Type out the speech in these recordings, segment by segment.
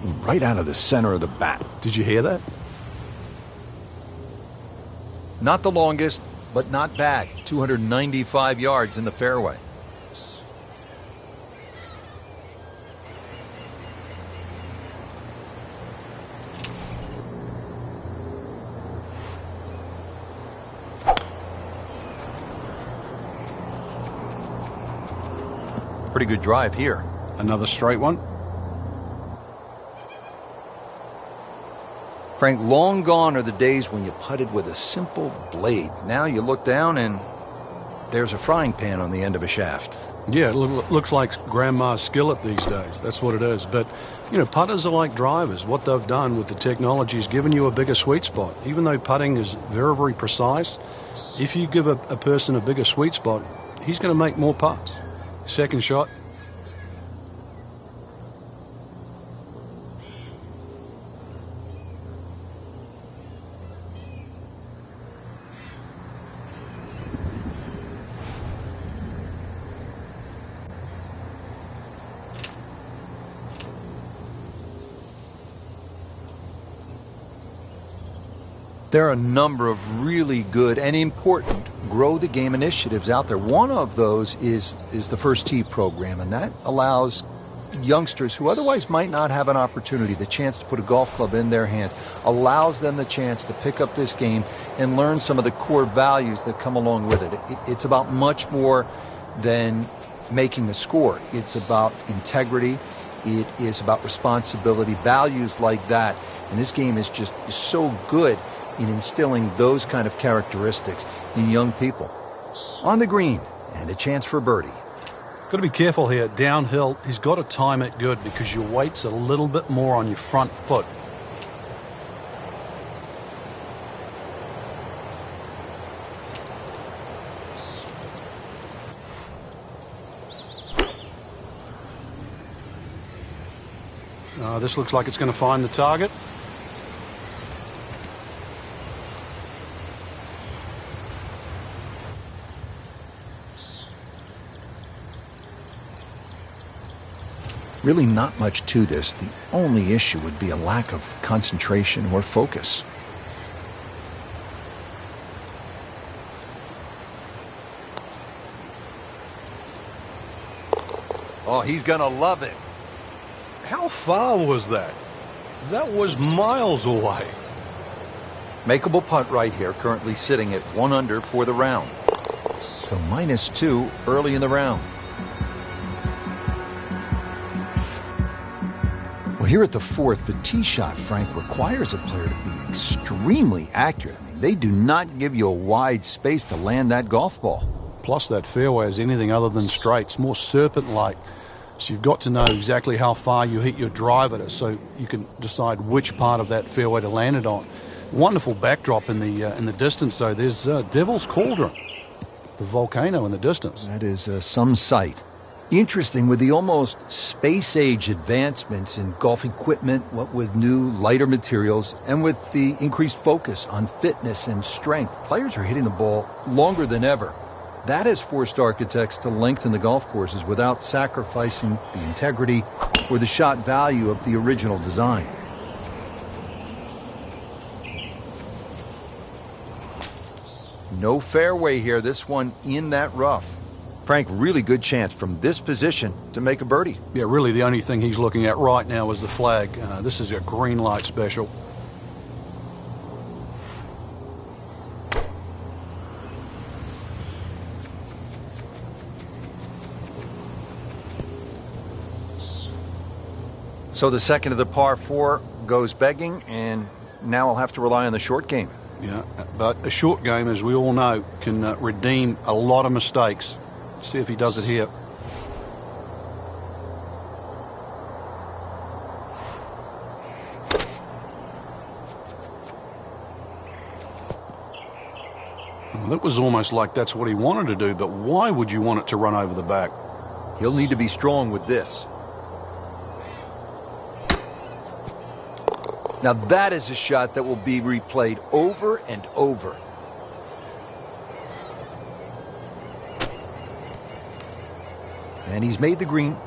right out of the center of the bat. Did you hear that? Not the longest, but not bad. 295 yards in the fairway. Pretty good drive here. Another straight one. Frank, long gone are the days when you putted with a simple blade. Now you look down and there's a frying pan on the end of a shaft. Yeah, it looks like grandma's skillet these days. That's what it is. But, you know, putters are like drivers. What they've done with the technology is given you a bigger sweet spot. Even though putting is very, very precise, if you give a person a bigger sweet spot, he's going to make more putts. Second shot. There are a number of really good and important grow the game initiatives out there. One of those is the First Tee program, and that allows youngsters who otherwise might not have an opportunity, the chance to put a golf club in their hands, allows them the chance to pick up this game and learn some of the core values that come along with it. It's about much more than making a score. It's about integrity. It is about responsibility, values like that. And this game is just so good in instilling those kind of characteristics in young people. On the green, and a chance for birdie. Got to be careful here. Downhill, he's got to time it good because your weight's a little bit more on your front foot. This looks like it's going to find the target. Really not much to this. The only issue would be a lack of concentration or focus. Oh, he's gonna love it. How far was that? That was miles away. Makeable putt right here, currently sitting at 1 under for the round. So -2 early in the round. Well, here at the fourth, the tee shot, Frank, requires a player to be extremely accurate. I mean, they do not give you a wide space to land that golf ball. Plus, that fairway is anything other than straight. It's more serpent-like. So you've got to know exactly how far you hit your drive at it so you can decide which part of that fairway to land it on. Wonderful backdrop in the distance, though. There's Devil's Cauldron, the volcano in the distance. That is some sight. Interesting, with the almost space-age advancements in golf equipment, what with new, lighter materials, and with the increased focus on fitness and strength, players are hitting the ball longer than ever. That has forced architects to lengthen the golf courses without sacrificing the integrity or the shot value of the original design. No fairway here, this one in that rough. Frank, really good chance from this position to make a birdie. Yeah, really the only thing he's looking at right now is the flag. This is a green light special. So the second of the par 4 goes begging, and now I'll have to rely on the short game. Yeah, but a short game, as we all know, can redeem a lot of mistakes. See if he does it here. Well, that was almost like that's what he wanted to do, but why would you want it to run over the back? He'll need to be strong with this. Now that is a shot that will be replayed over and over. And he's made the green.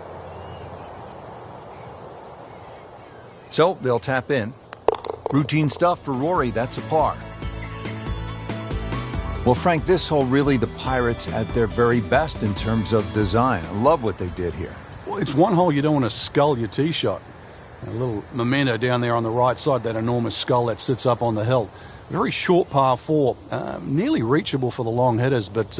So they'll tap in. Routine stuff for Rory, that's a par. Well, Frank, this hole really the Pirates at their very best in terms of design. I love what they did here. Well, it's one hole you don't want to scull your tee shot. A little memento down there on the right side, that enormous skull that sits up on the hill. Very short par 4, nearly reachable for the long hitters, but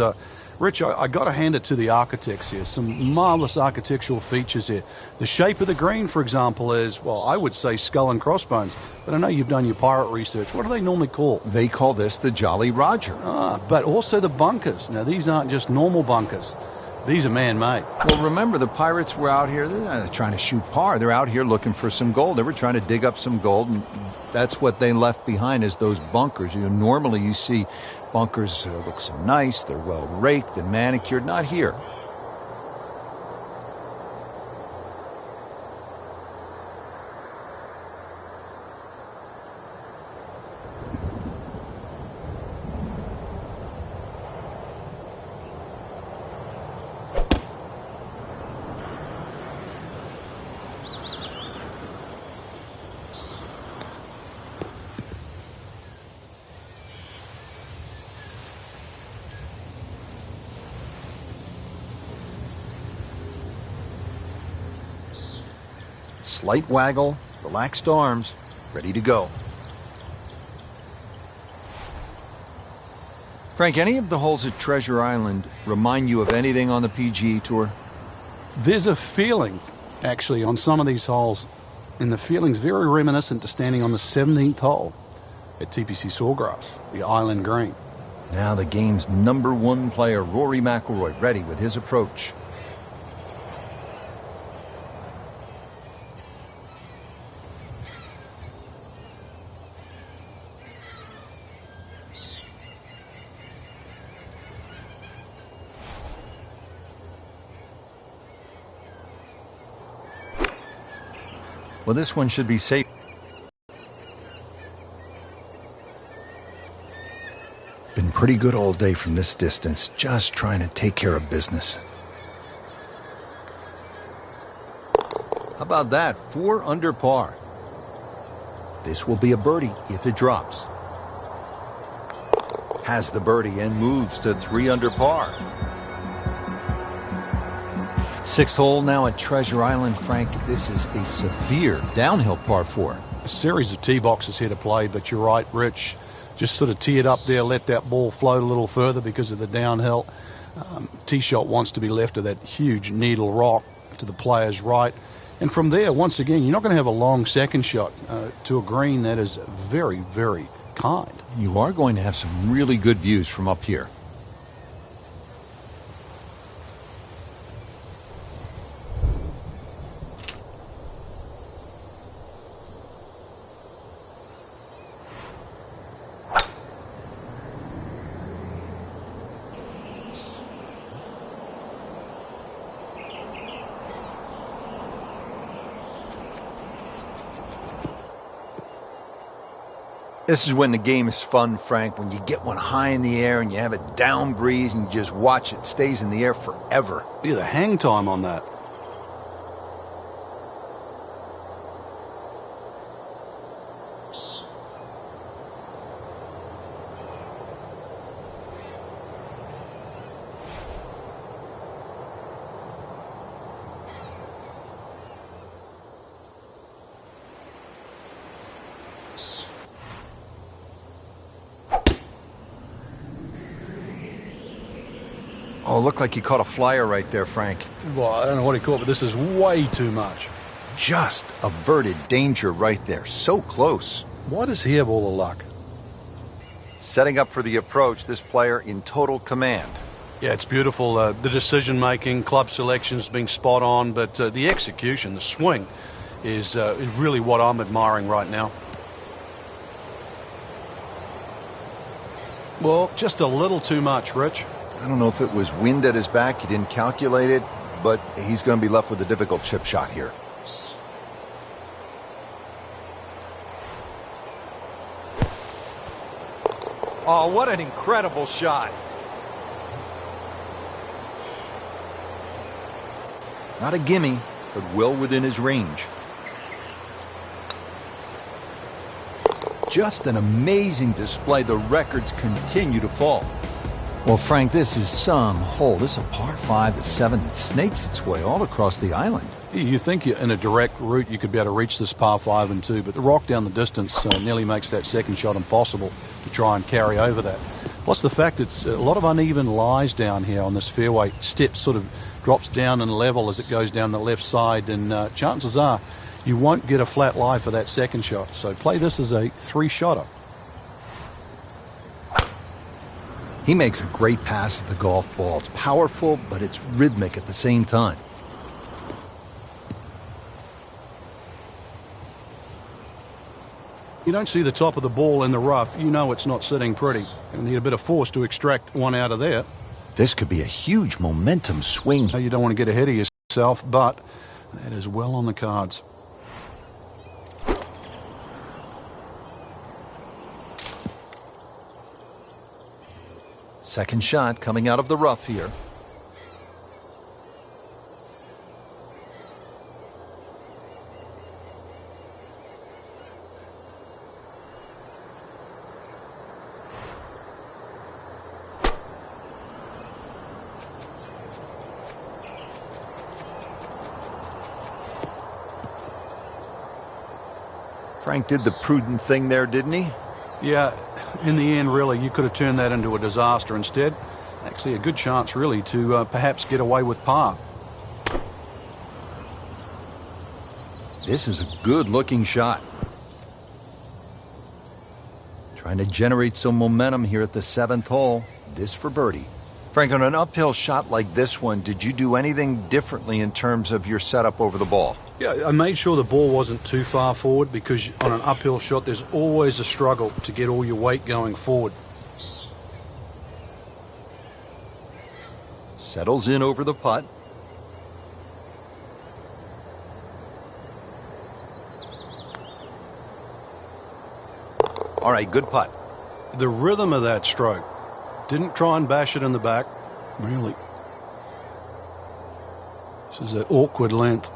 Rich, I got to hand it to the architects here. Some marvelous architectural features here. The shape of the green, for example, is, well, I would say skull and crossbones, but I know you've done your pirate research. What do they normally call? They call this the Jolly Roger. But also the bunkers. Now, these aren't just normal bunkers. These are man-made. Well, remember, the Pirates were out here, they're not trying to shoot par. They're out here looking for some gold. They were trying to dig up some gold, and that's what they left behind is those bunkers. Normally you see bunkers look so nice, they're well raked and manicured. Not here. Slight waggle, relaxed arms, ready to go. Frank, any of the holes at Treasure Island remind you of anything on the PGA Tour? There's a feeling, actually, on some of these holes, and the feeling's very reminiscent to standing on the 17th hole at TPC Sawgrass, the Island Green. Now the game's #1 player, Rory McIlroy, ready with his approach. Well, this one should be safe. Been pretty good all day from this distance, just trying to take care of business. How about that? 4 under par. This will be a birdie if it drops. Has the birdie and moves to 3 under par. 6th hole now at Treasure Island, Frank. This is a severe downhill par 4. A series of tee boxes here to play, but you're right, Rich. Just sort of tee it up there, let that ball float a little further because of the downhill. Tee shot wants to be left of that huge needle rock to the player's right. And from there, once again, you're not going to have a long second shot to a green that is very, very kind. You are going to have some really good views from up here. This is when the game is fun, Frank, when you get one high in the air and you have a down breeze and you just watch it. Stays in the air forever. Look at the hang time on that. Oh, looked like you caught a flyer right there, Frank. Well, I don't know what he caught, but this is way too much. Just averted danger right there. So close. Why does he have all the luck? Setting up for the approach, this player in total command. Yeah, it's beautiful. The decision-making, club selection's being spot on, but the execution, the swing, is really what I'm admiring right now. Well, just a little too much, Rich. I don't know if it was wind at his back, he didn't calculate it, but he's going to be left with a difficult chip shot here. Oh, what an incredible shot. Not a gimme, but well within his range. Just an amazing display. The records continue to fall. Well, Frank, this is some hole. This is a par 5, the 7th that snakes its way all across the island. You think in a direct route you could be able to reach this par 5 and 2, but the rock down the distance nearly makes that second shot impossible to try and carry over that. Plus the fact it's a lot of uneven lies down here on this fairway. Step sort of drops down in level as it goes down the left side, and chances are you won't get a flat lie for that second shot. So play this as a 3-shotter. He makes a great pass at the golf ball. It's powerful, but it's rhythmic at the same time. You don't see the top of the ball in the rough, you know it's not sitting pretty. You need a bit of force to extract one out of there. This could be a huge momentum swing. You don't want to get ahead of yourself, but that is well on the cards. Second shot coming out of the rough here. Frank did the prudent thing there, didn't he? Yeah, in the end, really, you could have turned that into a disaster instead. Actually, a good chance, really, to perhaps get away with par. This is a good-looking shot. Trying to generate some momentum here at the 7th hole. This for birdie. Frank, on an uphill shot like this one, did you do anything differently in terms of your setup over the ball? Yeah, I made sure the ball wasn't too far forward, because on an uphill shot there's always a struggle to get all your weight going forward. Settles in over the putt. All right, good putt. The rhythm of that stroke. Didn't try and bash it in the back. Really. This is an awkward length.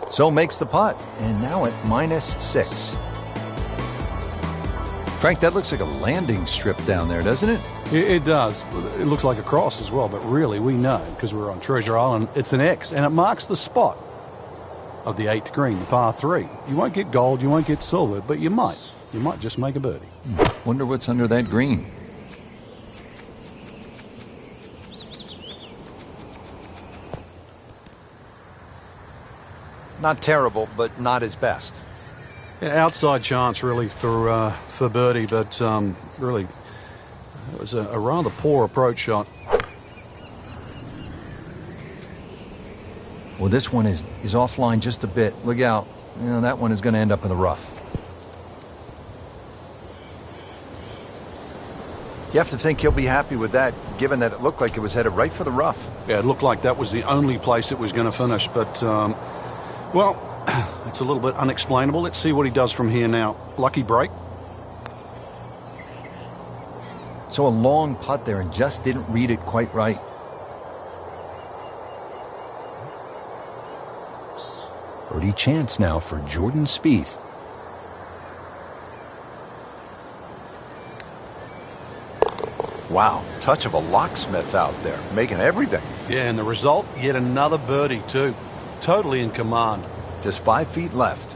So makes the putt, and now at -6. Frank, that looks like a landing strip down there, doesn't it? It does. It looks like a cross as well, but really we know, because we're on Treasure Island, it's an X, and it marks the spot of the 8th green, the par 3. You won't get gold, you won't get silver, but you might. You might just make a birdie. Wonder what's under that green. Not terrible, but not his best. Yeah, outside chance, really, for birdie, but really, it was a rather poor approach shot. Well, this one is offline just a bit. Look out. You know, that one is going to end up in the rough. You have to think he'll be happy with that, given that it looked like it was headed right for the rough. Yeah, it looked like that was the only place it was going to finish, but, well, it's a little bit unexplainable. Let's see what he does from here now. Lucky break. So a long putt there and just didn't read it quite right. Birdie chance now for Jordan Spieth. Wow, touch of a locksmith out there, making everything. Yeah, and the result, yet another birdie too. Totally in command. Just 5 feet left.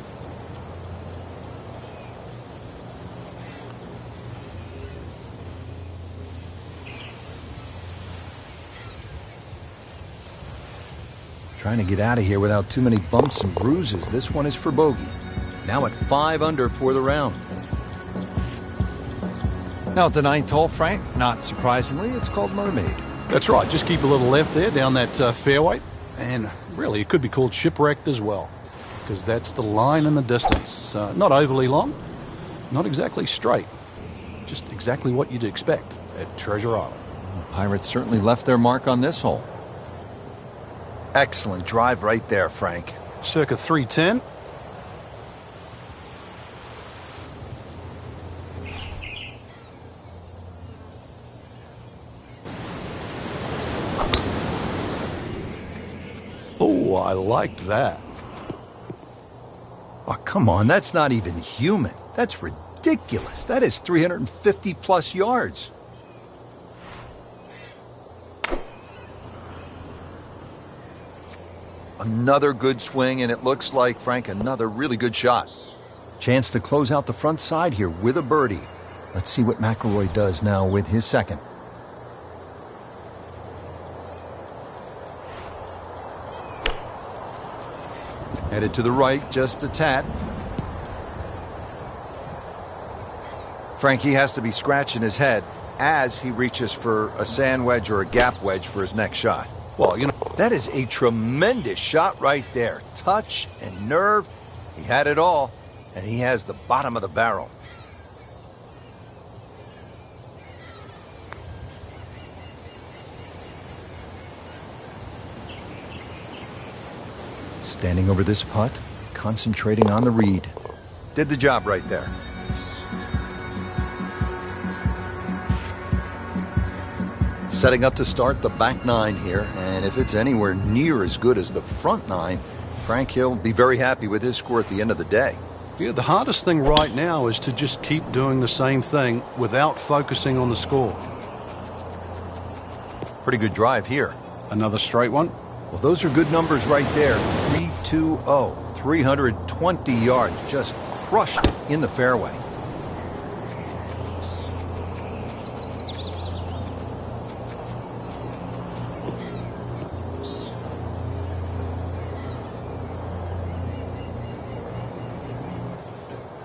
Trying to get out of here without too many bumps and bruises. This one is for bogey. Now at 5 under for the round. Now at the 9th hole, Frank, not surprisingly, it's called Mermaid. That's right. Just keep a little left there down that fairway. And really, it could be called Shipwrecked as well, because that's the line in the distance. Not overly long, not exactly straight. Just exactly what you'd expect at Treasure Island. The Pirates certainly left their mark on this hole. Excellent drive right there, Frank. Circa 310. Oh, Oh, I liked that. Oh, come on, that's not even human. That's ridiculous. That is 350 plus yards. Another good swing, and it looks like, Frank, another really good shot. Chance to close out the front side here with a birdie. Let's see what McIlroy does now with his second. Headed to the right, just a tad. Frankie has to be scratching his head as he reaches for a sand wedge or a gap wedge for his next shot. Well, you know, that is a tremendous shot right there. Touch and nerve. He had it all, and he has the bottom of the barrel. Standing over this putt, concentrating on the read. Did the job right there. Setting up to start the back nine here, and if it's anywhere near as good as the front nine, Frank Hill will be very happy with his score at the end of the day. Yeah, the hardest thing right now is to just keep doing the same thing without focusing on the score. Pretty good drive here. Another straight one. Well, those are good numbers right there. 320, 320 yards, just crushed in the fairway.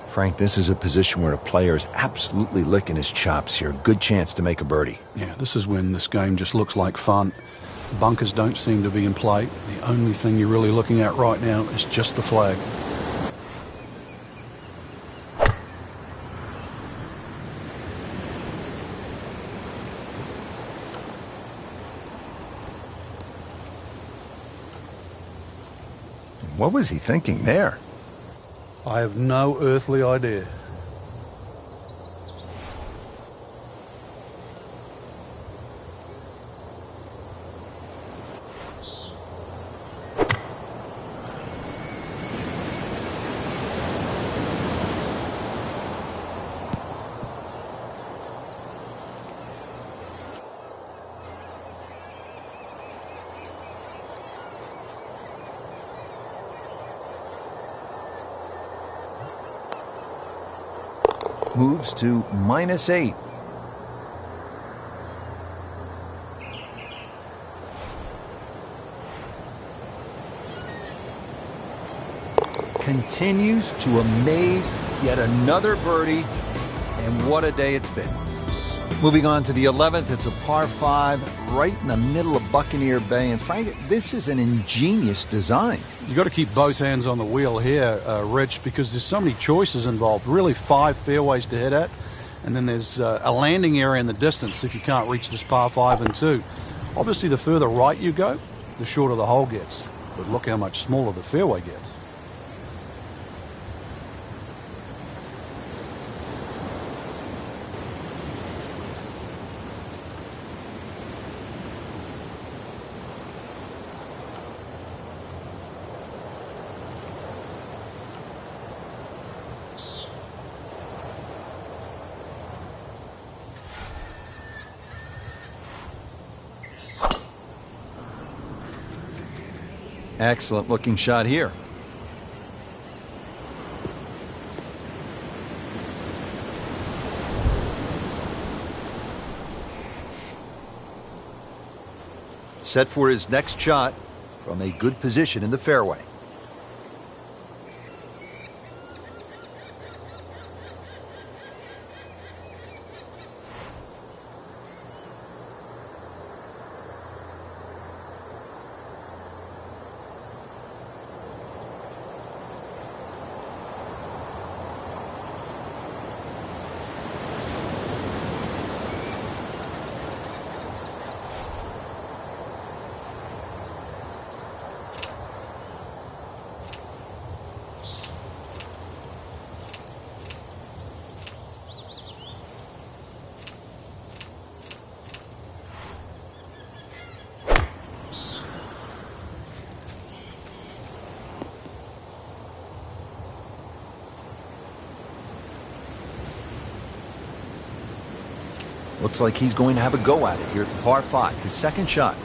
Frank, this is a position where a player is absolutely licking his chops here. Good chance to make a birdie. Yeah, this is when this game just looks like fun. Bunkers don't seem to be in play. The only thing you're really looking at right now is just the flag. What was he thinking there? I have no earthly idea. Moves to -8. Continues to amaze. Yet another birdie, and what a day it's been. Moving on to the 11th, it's a par 5 right in the middle of Buccaneer Bay. And Frank, this is an ingenious design. You've got to keep both hands on the wheel here, Rich, because there's so many choices involved. Really 5 fairways to hit at, and then there's a landing area in the distance if you can't reach this par 5 and 2. Obviously, the further right you go, the shorter the hole gets. But look how much smaller the fairway gets. Excellent looking shot here. Set for his next shot from a good position in the fairway. Looks like he's going to have a go at it here at the par 5, his second shot.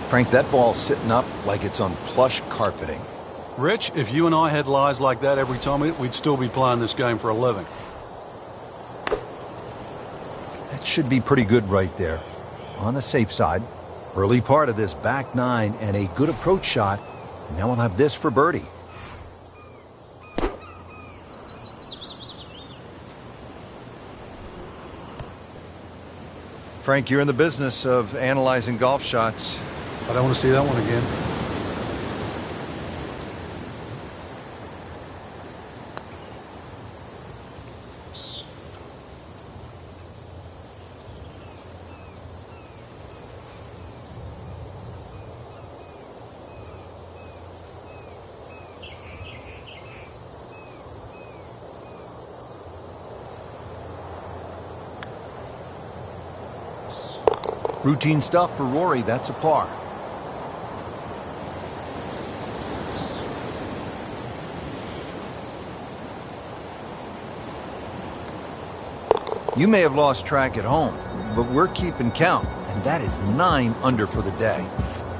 Frank, that ball's sitting up like it's on plush carpeting. Rich, if you and I had lies like that every time, we'd still be playing this game for a living. That should be pretty good right there. On the safe side. Early part of this back 9 and a good approach shot. Now we'll have this for birdie. Frank, you're in the business of analyzing golf shots. I don't want to see that one again. Routine stuff for Rory. That's a par. You may have lost track at home, but we're keeping count, and that is 9 under for the day.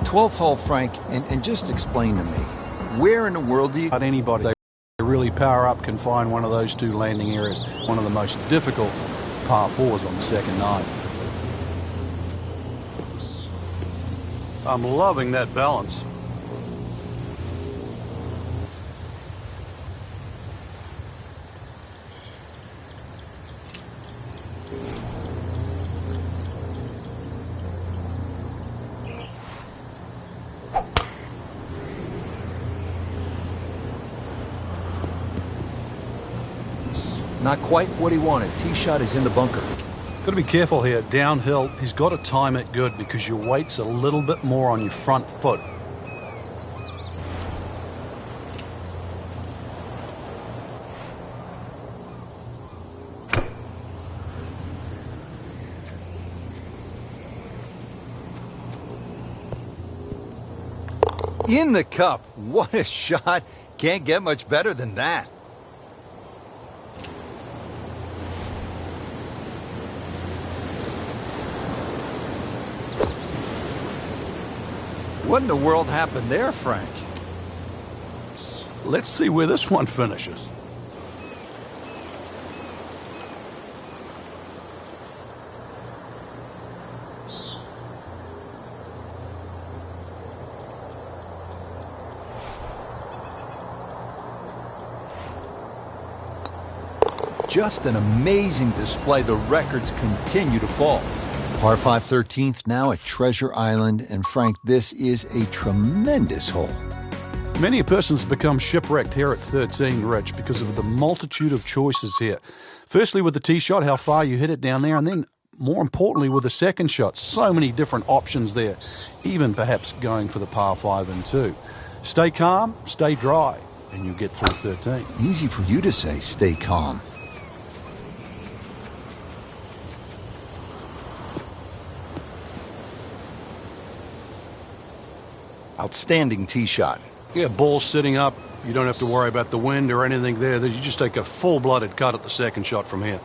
12th hole, Frank, and just explain to me, where in the world do you... Not anybody they really power up can find one of those 2 landing areas. One of the most difficult par 4s on the second 9. I'm loving that balance. Not quite what he wanted. Tee shot is in the bunker. Got to be careful here. Downhill, he's got to time it good because your weight's a little bit more on your front foot. In the cup. What a shot. Can't get much better than that. What in the world happened there, Frank? Let's see where this one finishes. Just an amazing display. The records continue to fall. Par 5 13th now at Treasure Island. And Frank, this is a tremendous hole. Many a person's become shipwrecked here at 13, Rich, because of the multitude of choices here. Firstly, with the tee shot, how far you hit it down there, and then, more importantly, with the second shot. So many different options there, even perhaps going for the par 5 and 2. Stay calm, stay dry, and you get through 13. Easy for you to say, stay calm. Outstanding tee shot. Yeah, ball sitting up. You don't have to worry about the wind or anything there. You just take a full-blooded cut at the second shot from here.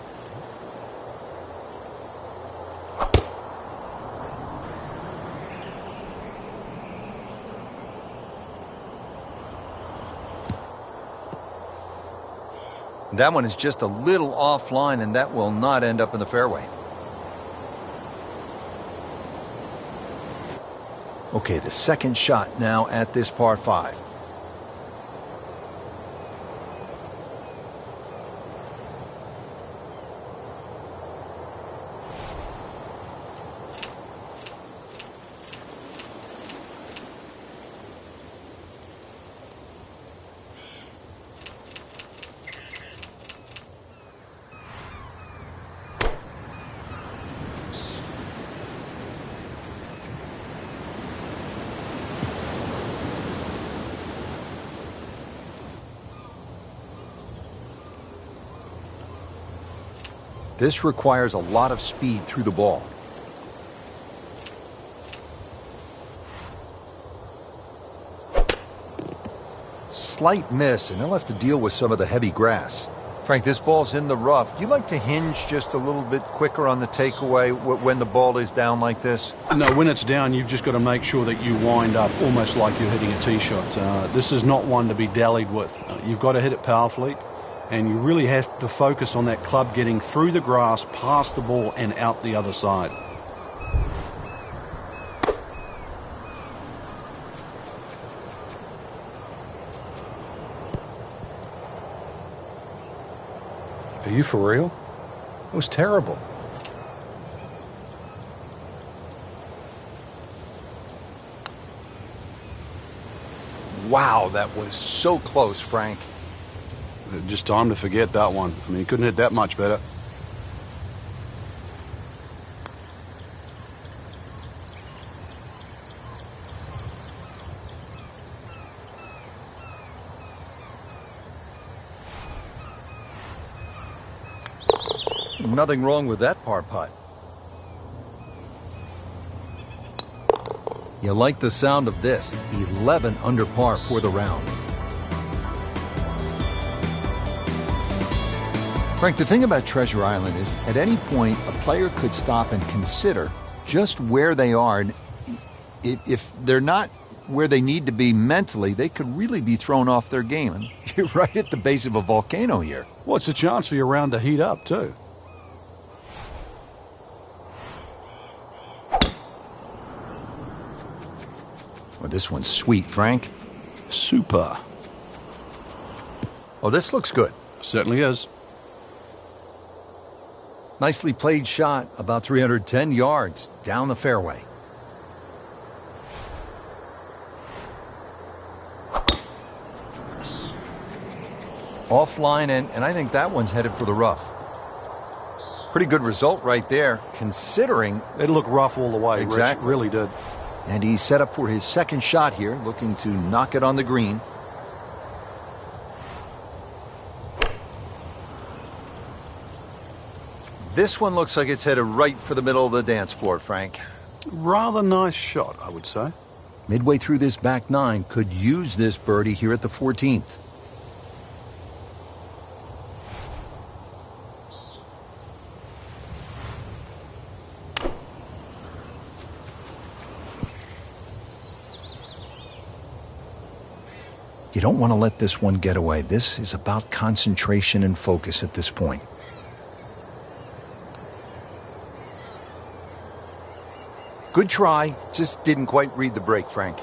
That one is just a little offline, and that will not end up in the fairway. Okay, the second shot now at this par 5. This requires a lot of speed through the ball. Slight miss, and they'll have to deal with some of the heavy grass. Frank, this ball's in the rough. You like to hinge just a little bit quicker on the takeaway when the ball is down like this? No, when it's down, you've just got to make sure that you wind up almost like you're hitting a tee shot. This is not one to be dallied with. You've got to hit it powerfully, and you really have to focus on that club getting through the grass, past the ball, and out the other side. Are you for real? It was terrible. Wow, that was so close, Frank. Just time to forget that one. I mean, he couldn't hit that much better. Nothing wrong with that par putt. You like the sound of this. 11 under par for the round. Frank, the thing about Treasure Island is at any point a player could stop and consider just where they are. And if they're not where they need to be mentally, they could really be thrown off their game. And you're right at the base of a volcano here. Well, it's a chance for your round to heat up, too. Well, this one's sweet, Frank. Super. Oh, this looks good. Certainly is. Nicely played shot, about 310 yards down the fairway. Offline, and I think that one's headed for the rough. Pretty good result right there, considering... It looked rough all the way. Exactly. Rich, really did. And he's set up for his second shot here, looking to knock it on the green. This one looks like it's headed right for the middle of the dance floor, Frank. Rather nice shot, I would say. Midway through this back nine, could use this birdie here at the 14th. You don't want to let this one get away. This is about concentration and focus at this point. Good try, just didn't quite read the break, Frank.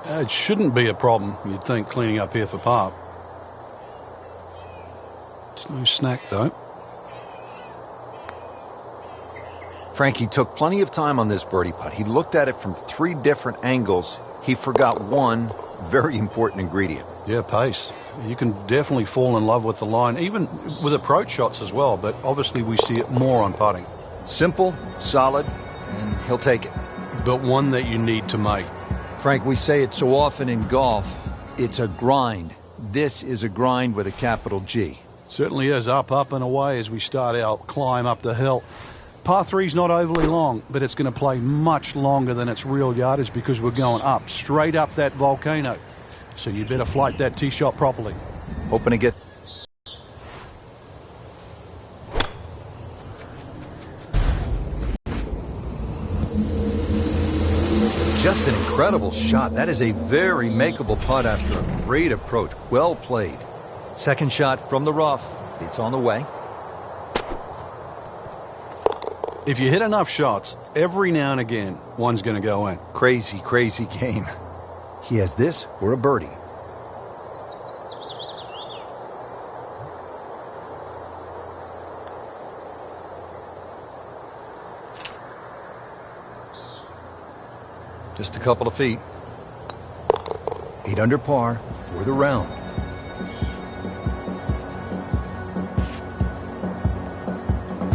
It shouldn't be a problem, you'd think, cleaning up here for par. It's no snack, though. Frankie took plenty of time on this birdie putt. He looked at it from 3 different angles. He forgot one very important ingredient. Yeah, pace. You can definitely fall in love with the line, even with approach shots as well, but obviously we see it more on putting. Simple, solid, and he'll take it. But one that you need to make. Frank, we say it so often in golf, it's a grind. This is a grind with a capital G. Certainly is. Up, up and away as we start our climb up the hill. Par 3's not overly long, but it's going to play much longer than its real yardage because we're going up, straight up that volcano. So you better flight that tee shot properly. Hoping to get... Just an incredible shot. That is a very makeable putt after a great approach. Well played. Second shot from the rough. It's on the way. If you hit enough shots, every now and again, one's going to go in. Crazy, crazy game. He has this or a birdie. Just a couple of feet. 8 under par for the round.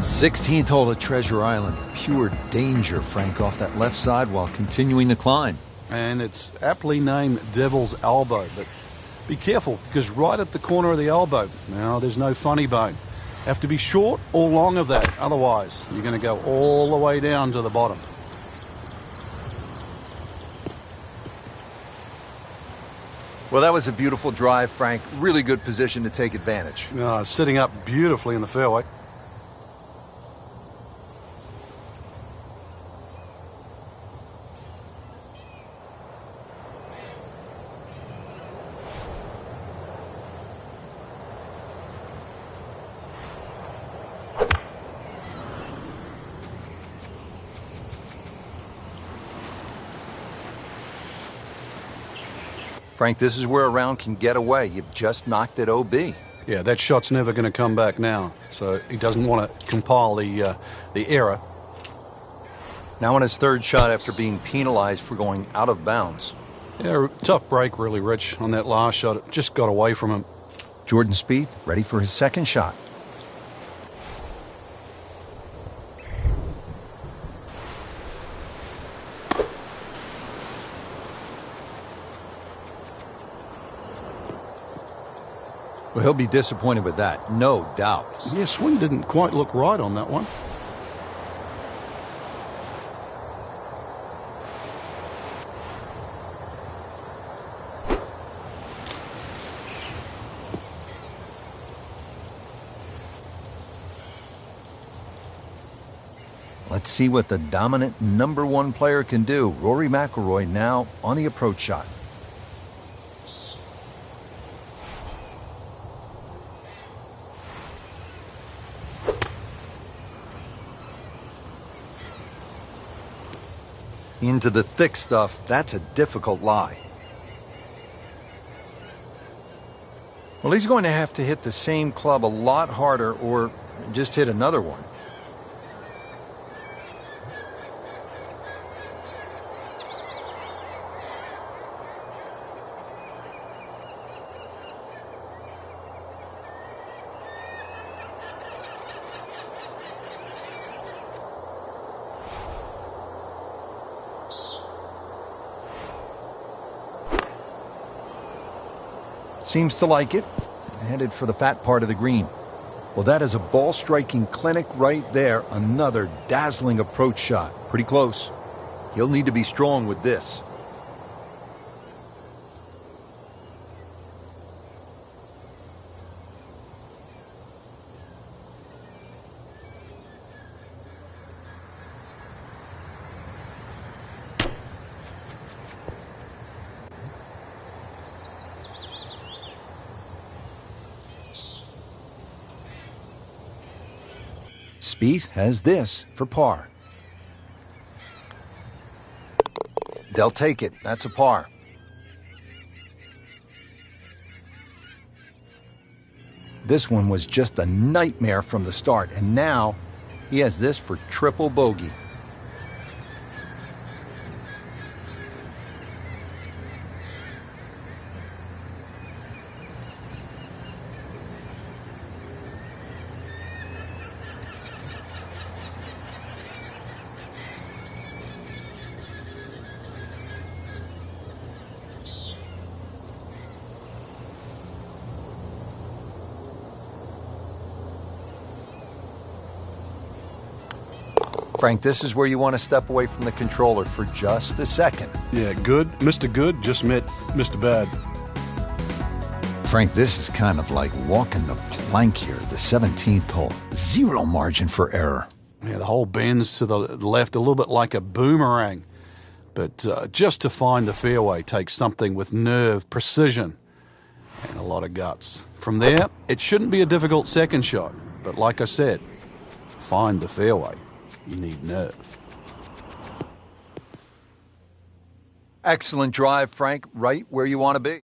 Sixteenth hole at Treasure Island. Pure danger, Frank, off that left side while continuing the climb. And it's aptly named Devil's Elbow, but be careful because right at the corner of the elbow, now there's no funny bone. Have to be short or long of that. Otherwise, you're going to go all the way down to the bottom. Well, that was a beautiful drive, Frank. Really good position to take advantage. Sitting up beautifully in the fairway. Frank, this is where a round can get away. You've just knocked it OB. Yeah, that shot's never going to come back now. So he doesn't want to compile the error. Now on his third shot after being penalized for going out of bounds. Yeah, tough break really, Rich, on that last shot. It just got away from him. Jordan Spieth ready for his second shot. Well, he'll be disappointed with that, no doubt. Yeah, swing didn't quite look right on that one. Let's see what the dominant number one player can do. Rory McIlroy now on the approach shot. Into the thick stuff, that's a difficult lie. Well, he's going to have to hit the same club a lot harder or just hit another one. Seems to like it. Headed for the fat part of the green. Well, that is a ball-striking clinic right there. Another dazzling approach shot. Pretty close. He'll need to be strong with this. Spieth has this for par. They'll take it. That's a par. This one was just a nightmare from the start, and now he has this for triple bogey. Frank, this is where you want to step away from the controller for just a second. Yeah, good. Mr. Good just met Mr. Bad. Frank, this is kind of like walking the plank here, the 17th hole. Zero margin for error. Yeah, the hole bends to the left a little bit like a boomerang. But just to find the fairway takes something with nerve, precision, and a lot of guts. From there, it shouldn't be a difficult second shot. But like I said, find the fairway. You need nerve. Excellent drive, Frank. Right where you want to be.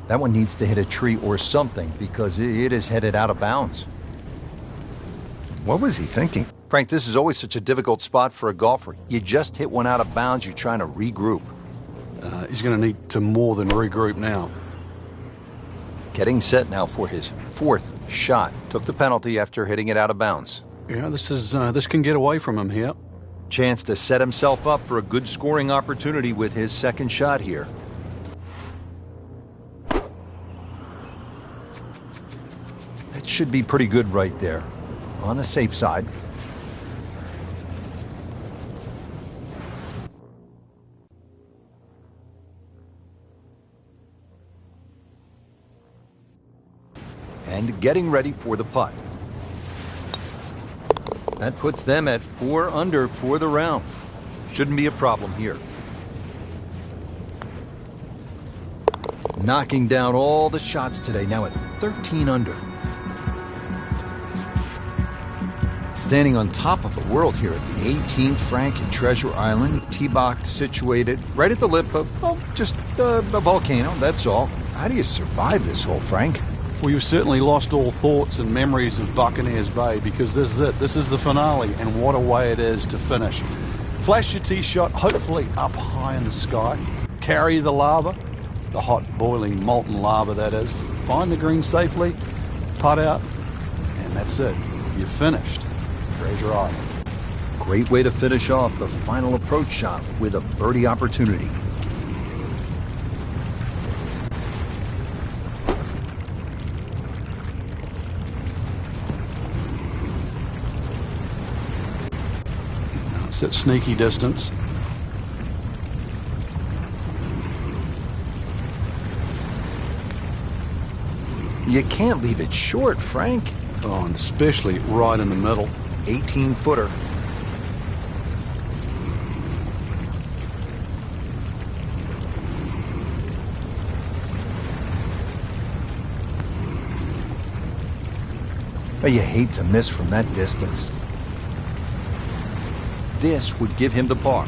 That one needs to hit a tree or something because it is headed out of bounds. What was he thinking? Frank, this is always such a difficult spot for a golfer. You just hit one out of bounds, you're trying to regroup. He's going to need to more than regroup now. Getting set now for his fourth shot. Took the penalty after hitting it out of bounds. Yeah, this can get away from him here. Chance to set himself up for a good scoring opportunity with his second shot here. That should be pretty good right there. On the safe side. And getting ready for the putt. That puts them at 4 under for the round. Shouldn't be a problem here. Knocking down all the shots today, now at 13 under. Standing on top of the world here at the 18th Frank at Treasure Island. T-box situated right at the lip of, well, just a volcano, that's all. How do you survive this hole, Frank? Well, you've certainly lost all thoughts and memories of Buccaneers Bay because this is it. This is the finale, and what a way it is to finish. Flash your tee shot, hopefully up high in the sky. Carry the lava, the hot, boiling, molten lava that is. Find the green safely, putt out, and that's it. You've finished. Treasure Island. Great way to finish off the final approach shot with a birdie opportunity. It's at sneaky distance. You can't leave it short, Frank. Oh, and especially right in the middle. 18-footer. But you hate to miss from that distance. This would give him the par.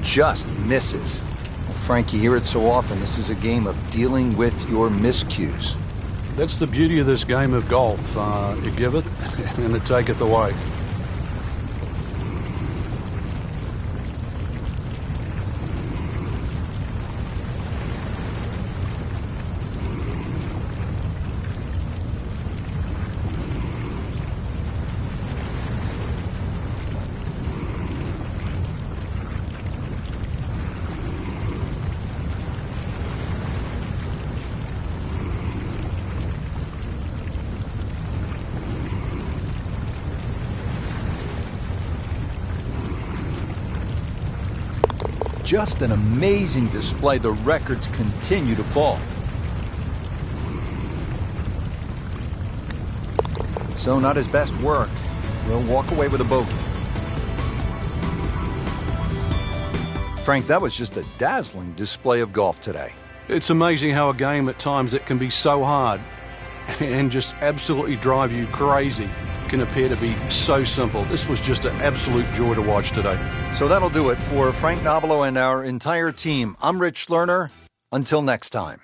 Just misses. Well, Frank, you hear it so often. This is a game of dealing with your miscues. That's the beauty of this game of golf. You give it, and it taketh away. Just an amazing display. The records continue to fall. So not his best work. We'll walk away with a bogey. Frank, that was just a dazzling display of golf today. It's amazing how a game at times it can be so hard and just absolutely drive you crazy can appear to be so simple. This was just an absolute joy to watch today. So that'll do it for Frank Nobilo and our entire team. I'm Rich Lerner. Until next time.